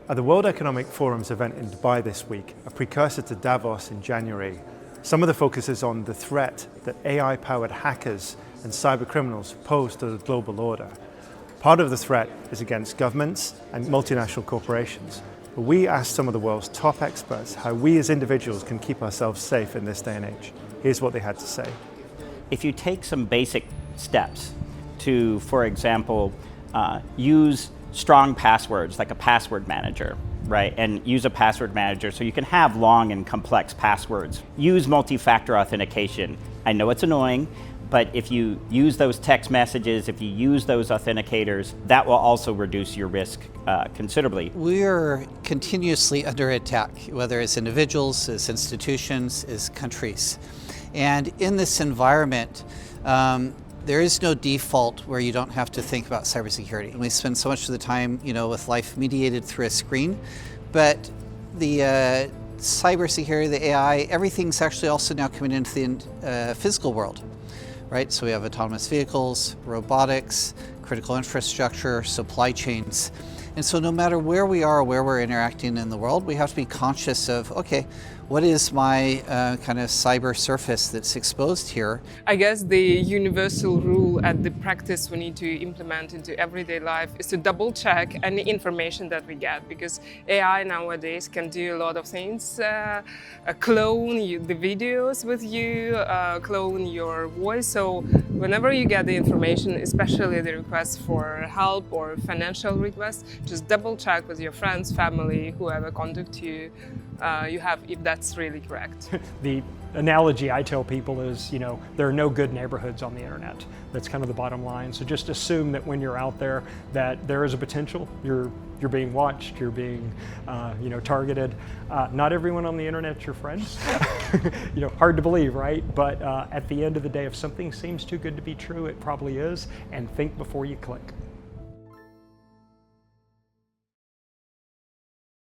At the World Economic Forum's event in Dubai this week, a precursor to Davos in January, some of the focus is on the threat that AI-powered hackers and cyber criminals pose to the global order. Part of the threat is against governments and multinational corporations. But we asked some of the world's top experts how we as individuals can keep ourselves safe in this day and age. Here's what they had to say. If you take some basic steps to, for example, use strong passwords like a password manager, right? And use a password manager so you can have long and complex passwords. Use multi-factor authentication. I know it's annoying, but if you use those text messages, if you use those authenticators, that will also reduce your risk considerably. We're continuously under attack, whether it's individuals, as institutions, as countries. And in this environment, there is no default where you don't have to think about cybersecurity. And we spend so much of the time, with life mediated through a screen, but the cybersecurity, the AI, everything's actually also now coming into the physical world, right? So we have autonomous vehicles, robotics, critical infrastructure, supply chains. And so no matter where we are, where we're interacting in the world, we have to be conscious of, okay, what is my kind of cyber surface that's exposed here? I guess the universal rule and the practice we need to implement into everyday life is to double check any information that we get, because AI nowadays can do a lot of things. Clone the videos with you, clone your voice. So whenever you get the information, especially the requests for help or financial requests, just double check with your friends, family, whoever contact you have, if that's really correct. The analogy I tell people is, there are no good neighborhoods on the internet. That's kind of the bottom line. So just assume that when you're out there, that there is a potential. You're being watched, you're being targeted. Not everyone on the internet's your friend. Hard to believe, right? But at the end of the day, if something seems too good to be true, it probably is, and think before you click.